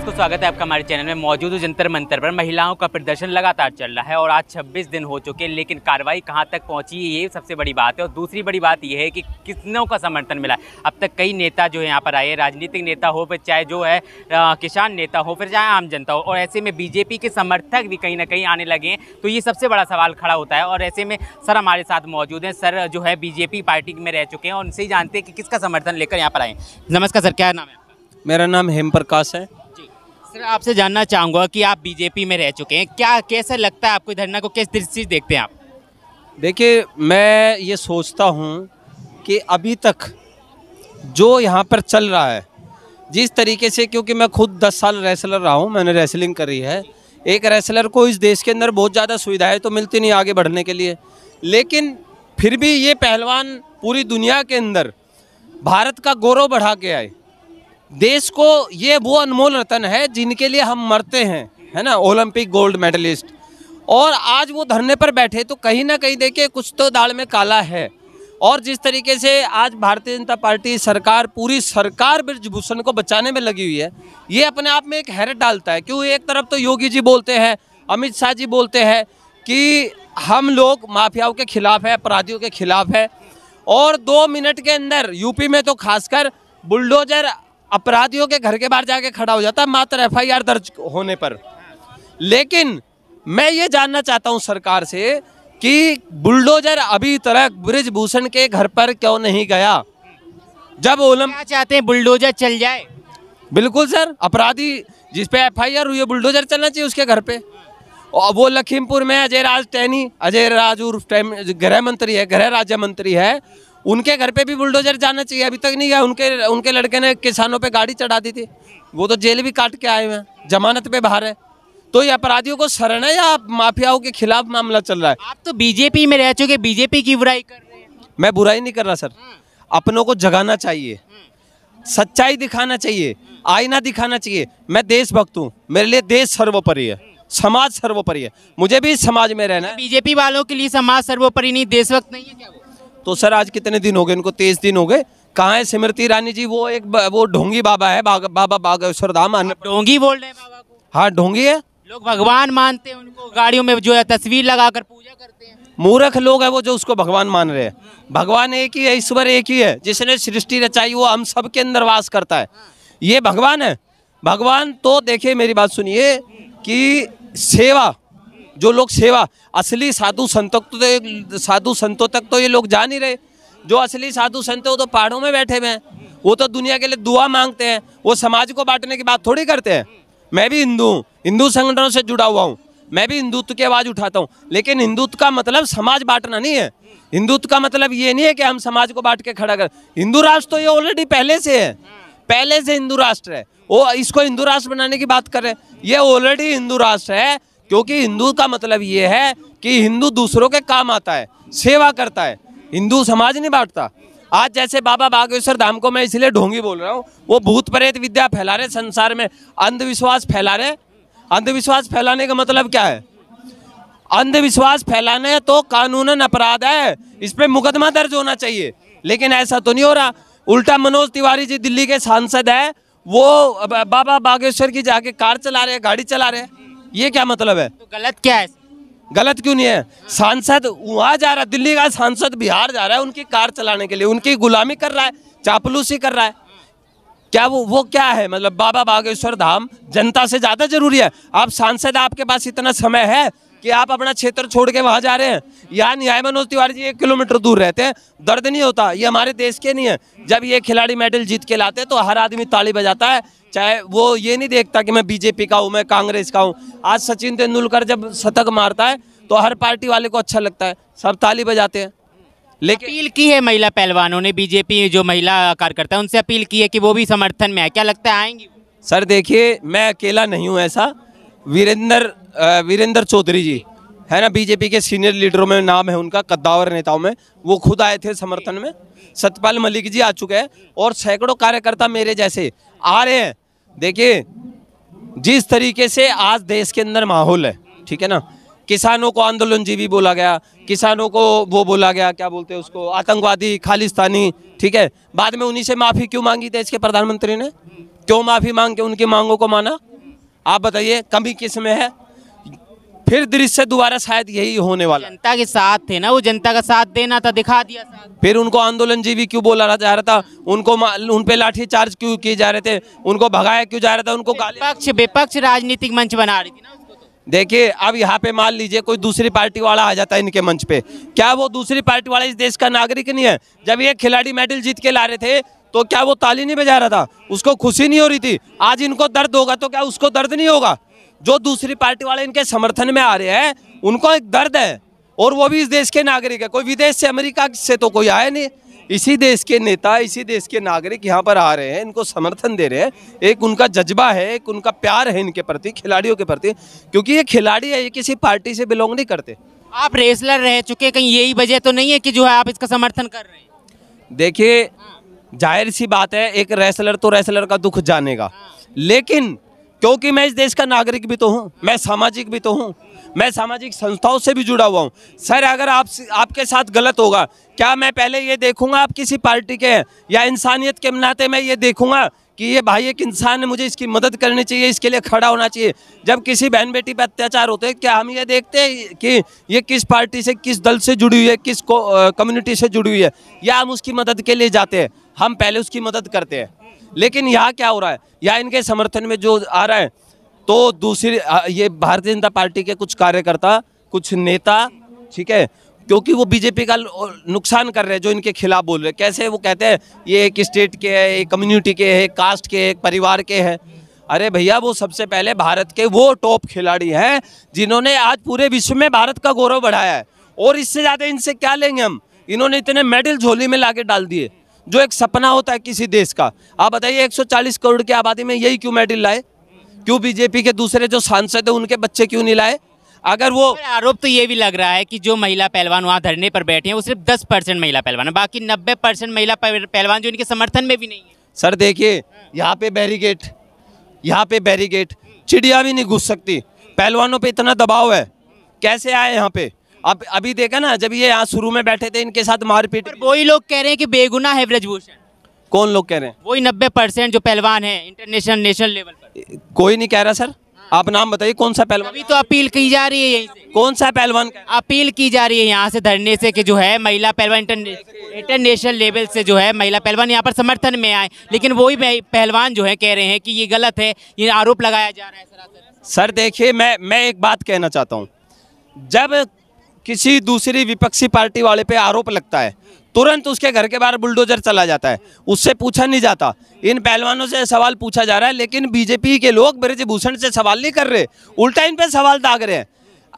दोस्तों, स्वागत है आपका हमारे चैनल में। मौजूद हूँ जंतर मंतर पर। महिलाओं का प्रदर्शन लगातार चल रहा है और आज 26 दिन हो चुके हैं, लेकिन कार्रवाई कहाँ तक पहुँची ये सबसे बड़ी बात है। और दूसरी बड़ी बात यह है कि कितनों का समर्थन मिला। अब तक कई नेता जो है यहाँ पर आए, राजनीतिक नेता हो, फिर चाहे जो है किसान नेता हो, फिर चाहे आम जनता हो, और ऐसे में बीजेपी के समर्थक भी कहीं ना कहीं आने लगे हैं। तो ये सबसे बड़ा सवाल खड़ा होता है। और ऐसे में सर हमारे साथ मौजूद हैं। सर जो है बीजेपी पार्टी में रह चुके हैं और उनसे ही जानते हैं कि किसका समर्थन लेकर यहाँ पर आए। नमस्कार सर, क्या नाम है आपका? मेरा नाम हेम प्रकाश है। सर आपसे जानना चाहूँगा कि आप बीजेपी में रह चुके हैं, क्या कैसा लगता है आपको? धरना को किस दृष्टि से देखते हैं आप? देखिए, मैं ये सोचता हूँ कि अभी तक जो यहाँ पर चल रहा है जिस तरीके से, क्योंकि मैं खुद 10 साल रेसलर रहा हूँ, मैंने रेसलिंग करी है। एक रेसलर को इस देश के अंदर बहुत ज़्यादा सुविधाएं तो मिलती नहीं आगे बढ़ने के लिए, लेकिन फिर भी ये पहलवान पूरी दुनिया के अंदर भारत का गौरव बढ़ा के आए। देश को ये वो अनमोल रतन है जिनके लिए हम मरते हैं, है ना, ओलंपिक गोल्ड मेडलिस्ट। और आज वो धरने पर बैठे तो कहीं ना कहीं देखिए कुछ तो दाल में काला है। और जिस तरीके से आज भारतीय जनता पार्टी सरकार, पूरी सरकार ब्रजभूषण को बचाने में लगी हुई है, ये अपने आप में एक हैरत डालता है। क्यों एक तरफ तो योगी जी बोलते हैं, अमित शाह जी बोलते हैं कि हम लोग माफियाओं के खिलाफ है, अपराधियों के खिलाफ है, और 2 मिनट के अंदर यूपी में तो खासकर बुलडोजर अपराधियों के घर के बाहर जाके खड़ा हो जाता है मात्र FIR दर्ज होने पर। लेकिन मैं ये जानना चाहता हूँ सरकार से कि बुलडोजर अभी तक ब्रजभूषण के घर पर क्यों नहीं गया? जब क्या चाहते हैं, बुलडोजर चल जाए? बिल्कुल सर, अपराधी जिस पे FIR हुई है बुलडोजर चलना चाहिए उसके घर पे। और वो लखीमपुर में अजय राज उर्फ गृह मंत्री है, गृह राज्य मंत्री है, उनके घर पे भी बुलडोजर जाना चाहिए। अभी तक नहीं गया। उनके लड़के ने किसानों पे गाड़ी चढ़ा दी थी, वो तो जेल भी काट के आए हुए हैं, जमानत पे बाहर है। तो ये अपराधियों को शरण है या माफियाओं के खिलाफ मामला चल रहा है? आप तो बीजेपी में रह चुके, बीजेपी की बुराई कर रहे हैं। मैं बुराई नहीं कर रहा सर, अपनों को जगाना चाहिए, सच्चाई दिखाना चाहिए, आईना दिखाना चाहिए। मैं देशभक्त हूँ, मेरे लिए देश सर्वोपरि है, समाज सर्वोपरि है, मुझे भी इस समाज में रहना है। बीजेपी वालों के लिए समाज सर्वोपरि नहीं, देशभक्त नहीं है क्या वो? तो सर आज कितने दिन हो गए इनको? 23 दिन हो गए। कहाँ है स्मृति ईरानी जी? वो ढोंगी बाबा है, बाबा बागेश्वर धाम। ढोंगी बोल रहे हैं बाबा को? हाँ ढोंगी है। लोग भगवान मानते हैं उनको, गाड़ियों में जो है तस्वीर लगाकर पूजा करते हैं। मूर्ख लोग है वो जो उसको भगवान मान रहे हैं। भगवान एक ही है, ईश्वर एक ही है, जिसने सृष्टि रचाई वो हम सब के अंदर वास करता है। ये भगवान है। भगवान तो देखिए, मेरी बात सुनिए कि सेवा, जो लोग सेवा, असली साधु संतों तक तो ये लोग जा नहीं रहे। जो असली साधु संत वो तो पहाड़ों में बैठे हुए हैं, वो तो दुनिया के लिए दुआ मांगते हैं, वो समाज को बांटने की बात थोड़ी करते हैं। मैं भी हिंदू हूँ, हिंदू संगठनों से जुड़ा हुआ हूँ, मैं भी हिंदुत्व की आवाज़ उठाता हूँ, लेकिन हिंदुत्व का मतलब समाज बांटना नहीं है। हिंदुत्व का मतलब ये नहीं है कि हम समाज को बांट के खड़ा कर। हिंदू राष्ट्र तो ये ऑलरेडी पहले से है, पहले से हिंदू राष्ट्र है। वो इसको हिंदू राष्ट्र बनाने की बात कर रहे हैं, ये ऑलरेडी हिंदू राष्ट्र है। क्योंकि हिंदू का मतलब ये है कि हिंदू दूसरों के काम आता है, सेवा करता है, हिंदू समाज नहीं बांटता। आज जैसे बाबा बागेश्वर धाम को मैं इसलिए ढोंगी बोल रहा हूँ, वो भूत प्रेत विद्या फैला रहे, संसार में अंधविश्वास फैला रहे। अंधविश्वास फैलाने का मतलब क्या है? अंधविश्वास फैलाने तो कानूनन अपराध है, इस पे मुकदमा दर्ज होना चाहिए, लेकिन ऐसा तो नहीं हो रहा। उल्टा मनोज तिवारी जी दिल्ली के सांसद है, वो बाबा बागेश्वर की जाके कार चला रहे हैं, गाड़ी चला रहे हैं। ये क्या मतलब है? तो गलत क्या है? गलत क्यों नहीं है? सांसद वहाँ जा रहा है, दिल्ली का सांसद बिहार जा रहा है उनकी कार चलाने के लिए, उनकी गुलामी कर रहा है, चापलूसी कर रहा है। क्या वो क्या है? मतलब बाबा बागेश्वर धाम जनता से ज़्यादा जरूरी है? आप सांसद, आपके पास इतना समय है कि आप अपना क्षेत्र छोड़ के वहाँ जा रहे हैं? यहाँ न्याय मनोज तिवारी जी 1 किलोमीटर दूर रहते हैं, दर्द नहीं होता? ये हमारे देश के नहीं है। जब ये खिलाड़ी मेडल जीत के लाते हैं तो हर आदमी ताली बजाता है, चाहे वो ये नहीं देखता कि मैं बीजेपी का हूँ, मैं कांग्रेस का हूँ। आज सचिन तेंदुलकर जब शतक मारता है तो हर पार्टी वाले को अच्छा लगता है, सब ताली बजाते हैं। लेकिन अपील की है महिला पहलवानों ने, बीजेपी जो महिला कार्यकर्ता है उनसे अपील की है कि वो भी समर्थन में है, क्या लगता है आएंगी? सर देखिए, मैं अकेला नहीं हूँ ऐसा। वीरेंद्र चौधरी जी है ना, बीजेपी के सीनियर लीडरों में नाम है उनका, कद्दावर नेताओं में, वो खुद आए थे समर्थन में। सत्यपाल मलिक जी आ चुके हैं और सैकड़ों कार्यकर्ता मेरे जैसे आ रहे हैं। देखिए जिस तरीके से आज देश के अंदर माहौल है, ठीक है ना, किसानों को आंदोलनजीवी बोला गया, किसानों को वो बोला गया, क्या बोलते हैं उसको, आतंकवादी, खालिस्तानी, ठीक है। बाद में उन्हीं से माफ़ी क्यों मांगी देश के प्रधानमंत्री ने? क्यों माफ़ी मांग के उनकी मांगों को माना? आप बताइए कमी किस में है? फिर दृश्य दोबारा शायद यही होने वाला है। जनता के साथ थे ना, वो जनता का साथ देना था, दिखा दिया साथ। फिर उनको आंदोलन जीवी क्यों बोला जा रहा था? उनको उन पे लाठी चार्ज क्यों किए जा रहे थे? उनको भगाया क्यों जा रहा था? उनको गाली विपक्ष राजनीतिक मंच बना रही थी ना उसको तो। देखिए अब यहाँ पे मान लीजिए कोई दूसरी पार्टी वाला आ जाता है इनके मंच पे, क्या वो दूसरी पार्टी वाला इस देश का नागरिक नहीं है? जब ये खिलाड़ी मेडल जीत के ला रहे थे तो क्या वो ताली नहीं बजा रहा था? उसको खुशी नहीं हो रही थी? आज इनको दर्द होगा तो क्या उसको दर्द नहीं होगा? जो दूसरी पार्टी वाले इनके समर्थन में आ रहे हैं उनको एक दर्द है, और वो भी इस देश के नागरिक है। कोई विदेश से, अमेरिका से तो कोई आया नहीं। इसी देश के नेता, इसी देश के नागरिक यहाँ पर आ रहे हैं, इनको समर्थन दे रहे हैं। एक उनका जज्बा है, एक उनका प्यार है इनके प्रति, खिलाड़ियों के प्रति, क्योंकि ये खिलाड़ी है, ये किसी पार्टी से बिलोंग नहीं करते। आप रेसलर रह चुके, कहीं यही वजह तो नहीं है कि जो है आप इसका समर्थन कर रहे हैं? देखिए जाहिर सी बात है, एक रेसलर तो रेसलर का दुख जानेगा, लेकिन क्योंकि मैं इस देश का नागरिक भी तो हूँ, मैं सामाजिक भी तो हूँ, मैं सामाजिक संस्थाओं से भी जुड़ा हुआ हूँ। सर अगर आपके साथ गलत होगा, क्या मैं पहले ये देखूंगा आप किसी पार्टी के हैं, या इंसानियत के नाते मैं ये देखूंगा कि ये भाई एक इंसान है, मुझे इसकी मदद करनी चाहिए, इसके लिए खड़ा होना चाहिए? जब किसी बहन बेटी पर अत्याचार होते हैं, क्या हम ये देखते हैं कि ये किस पार्टी से, किस दल से जुड़ी हुई है, किस कम्युनिटी से जुड़ी हुई है, या हम उसकी मदद के लिए जाते हैं? हम पहले उसकी मदद करते हैं। लेकिन यहाँ क्या हो रहा है, या इनके समर्थन में जो आ रहा है, तो दूसरी ये भारतीय जनता पार्टी के कुछ कार्यकर्ता, कुछ नेता, ठीक है, क्योंकि वो बीजेपी का नुकसान कर रहे हैं, जो इनके खिलाफ बोल रहे हैं। कैसे? वो कहते हैं ये एक स्टेट के है, एक कम्युनिटी के है, एक कास्ट के, एक परिवार के हैं। अरे भैया, वो सबसे पहले भारत के वो टॉप खिलाड़ी हैं जिन्होंने आज पूरे विश्व में भारत का गौरव बढ़ाया है, और इससे ज़्यादा इनसे क्या लेंगे हम? इन्होंने इतने मेडल झोली में लाके डाल दिए, जो एक सपना होता है किसी देश का। आप बताइए 140 करोड़ की आबादी में यही क्यों मेडल लाए? क्यों बीजेपी के दूसरे जो सांसद है उनके बच्चे क्यों नहीं लाए? अगर वो आरोप तो ये भी लग रहा है कि जो महिला पहलवान वहाँ धरने पर बैठे हैं वो सिर्फ 10% महिला पहलवान है, बाकी 90% महिला पहलवान जो इनके समर्थन में भी नहीं है। सर देखिए, यहाँ पे बैरिकेड, चिड़िया भी नहीं घुस सकती। पहलवानों पे इतना दबाव है, कैसे आए यहाँ पे? अब अभी देखा ना, जब ये यहाँ शुरू में बैठे थे इनके साथ मारपीट। वही लोग कह रहे हैं कि बेगुनाह है ब्रजभूषण। कौन लोग कह रहे हैं? वही 90% जो पहलवान है इंटरनेशनल, नेशनल लेवल पर। कोई नहीं कह रहा सर, आप नाम बताइए कौन सा पहलवान? अभी तो अपील की जा रही है यहीं से। कौन सा पहलवान? अपील की जा रही है यहाँ से धरने से कि जो है महिला पहलवान इंटरनेशनल लेवल से जो है महिला पहलवान यहाँ पर समर्थन में आए, लेकिन वही पहलवान जो है कह रहे हैं कि ये गलत है, ये आरोप लगाया जा रहा है सरासर। सर देखिए, मैं एक बात कहना चाहता हूँ, जब किसी दूसरी विपक्षी पार्टी वाले पे आरोप लगता है तुरंत उसके घर के बाहर बुलडोजर चला जाता है, उससे पूछा नहीं जाता। इन पहलवानों से सवाल पूछा जा रहा है, लेकिन बीजेपी के लोग ब्रजभूषण से सवाल नहीं कर रहे, उल्टा इन पे सवाल दाग रहे हैं।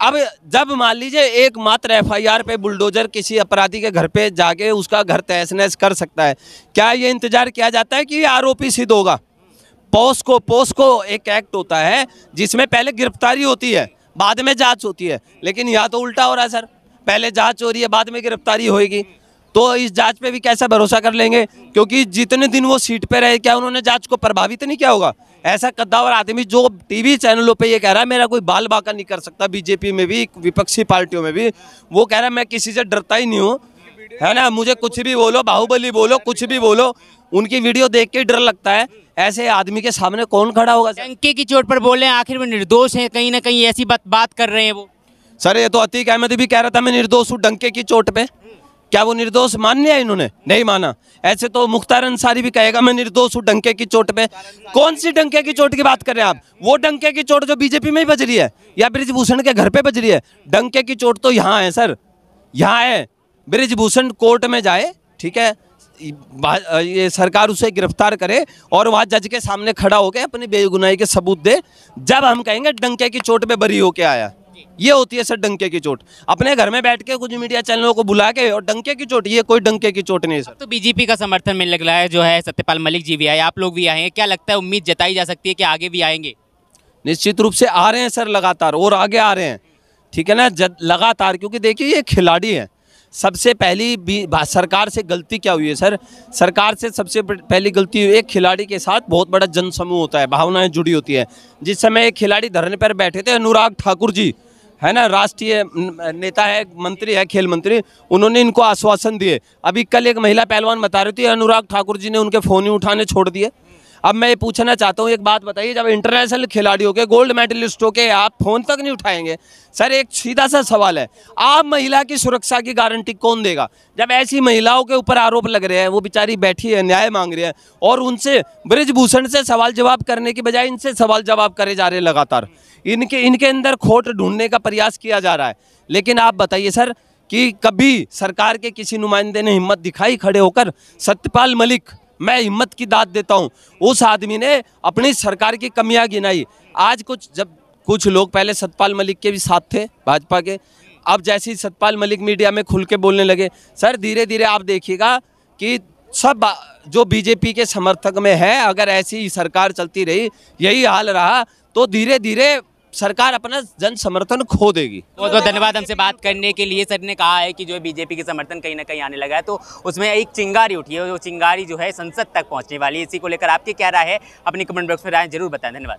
अब जब मान लीजिए एक मात्र FIR पे बुलडोजर किसी अपराधी के घर पे जाके उसका घर तहस नहस कर सकता है, क्या ये इंतजार किया जाता है कि ये आरोपी सिद्ध होगा? पोस्को एक एक्ट होता है जिसमें पहले गिरफ्तारी होती है, बाद में जांच होती है, लेकिन यहाँ तो उल्टा हो रहा है सर, पहले जांच हो रही है, बाद में गिरफ्तारी होएगी। तो इस जांच पे भी कैसा भरोसा कर लेंगे? क्योंकि जितने दिन वो सीट पे रहे, क्या उन्होंने जांच को प्रभावित नहीं किया होगा? ऐसा कद्दावर आदमी जो टीवी चैनलों पे ये कह रहा है मेरा कोई बाल बाका नहीं कर सकता, बीजेपी में भी, विपक्षी पार्टियों में भी, वो कह रहा है मैं किसी से डरता ही नहीं हूँ, है ना, मुझे कुछ भी बोलो, बाहुबली बोलो, कुछ भी बोलो, उनकी वीडियो देख के डर लगता है। ऐसे आदमी के सामने कौन खड़ा होगा? डंके की चोट पर बोल रहे हैं, आखिर वो निर्दोष है, कहीं ना कहीं ऐसी बात कर रहे हैं वो। सर ये तो अतीक अहमद भी कह रहा था मैं निर्दोष हूँ डंके की चोट पे। क्या वो निर्दोष मान लिया इन्होंने? नहीं माना। ऐसे तो मुख्तार अंसारी भी कहेगा मैं निर्दोष हूँ डंके की चोट पे। कौन सी डंके की चोट की बात कर रहे हैं आप? वो डंके की चोट जो बीजेपी में ही बज रही है या ब्रिजभूषण के घर पे बज रही है? डंके की चोट तो यहाँ है सर, यहाँ है। ब्रिजभूषण कोर्ट में जाए, ठीक है, ये सरकार उसे गिरफ्तार करे और वहाँ जज के सामने खड़ा होकर अपनी बेगुनाही के सबूत दे, जब हम कहेंगे डंके की चोट पे बरी होके आया। ये होती है सर डंके की चोट। अपने घर में बैठ के कुछ मीडिया चैनलों को बुला के और डंके की चोट, ये कोई डंके की चोट नहीं है सर। तो बीजेपी का समर्थन मिलने लगा है, जो है सत्यपाल मलिक जी भी आए, आप लोग भी आए हैं, क्या लगता है उम्मीद जताई जा सकती है कि आगे भी आएंगे? निश्चित रूप से आ रहे हैं सर, लगातार और आगे आ रहे हैं, ठीक है ना, लगातार। क्योंकि देखिए ये खिलाड़ी है। सबसे पहली सरकार से गलती क्या हुई है सर? सरकार से सबसे पहली गलती हुई, एक खिलाड़ी के साथ बहुत बड़ा जन समूह होता है, भावनाएं जुड़ी होती है। जिस समय एक खिलाड़ी धरने पर बैठे थे, अनुराग ठाकुर जी है ना, राष्ट्रीय नेता है, मंत्री है, खेल मंत्री, उन्होंने इनको आश्वासन दिए। अभी कल एक महिला पहलवान बता रही थी अनुराग ठाकुर जी ने उनके फ़ोन ही उठाने छोड़ दिए। अब मैं ये पूछना चाहता हूँ, एक बात बताइए, जब इंटरनेशनल खिलाड़ियों के, गोल्ड मेडलिस्टों के आप फ़ोन तक नहीं उठाएंगे। सर एक सीधा सा सवाल है, आप महिला की सुरक्षा की गारंटी कौन देगा? जब ऐसी महिलाओं के ऊपर आरोप लग रहे हैं, वो बेचारी बैठी है, न्याय मांग रही है, और उनसे बृजभूषण से सवाल जवाब करने की बजाय इनसे सवाल जवाब करे जा रहे हैं लगातार। इनके अंदर खोट ढूंढने का प्रयास किया जा रहा है। लेकिन आप बताइए सर कि कभी सरकार के किसी नुमाइंदे ने हिम्मत दिखाई खड़े होकर? सत्यपाल मलिक, मैं हिम्मत की दाद देता हूँ, उस आदमी ने अपनी सरकार की कमियां गिनाई। आज कुछ लोग पहले सत्यपाल मलिक के भी साथ थे भाजपा के, अब जैसे ही सत्यपाल मलिक मीडिया में खुल के बोलने लगे, सर धीरे धीरे आप देखिएगा कि सब जो बीजेपी के समर्थक में है, अगर ऐसी ही सरकार चलती रही, यही हाल रहा, तो धीरे धीरे सरकार अपना जन समर्थन खो देगी। बहुत बहुत धन्यवाद हमसे बात करने के लिए। सर ने कहा है कि जो है बीजेपी के समर्थन कहीं ना कहीं आने लगा है, तो उसमें एक चिंगारी उठी है, वो चिंगारी जो है संसद तक पहुंचने वाली है। इसी को लेकर आपकी क्या राय है? अपनी कमेंट बॉक्स में राय जरूर बताएं। धन्यवाद।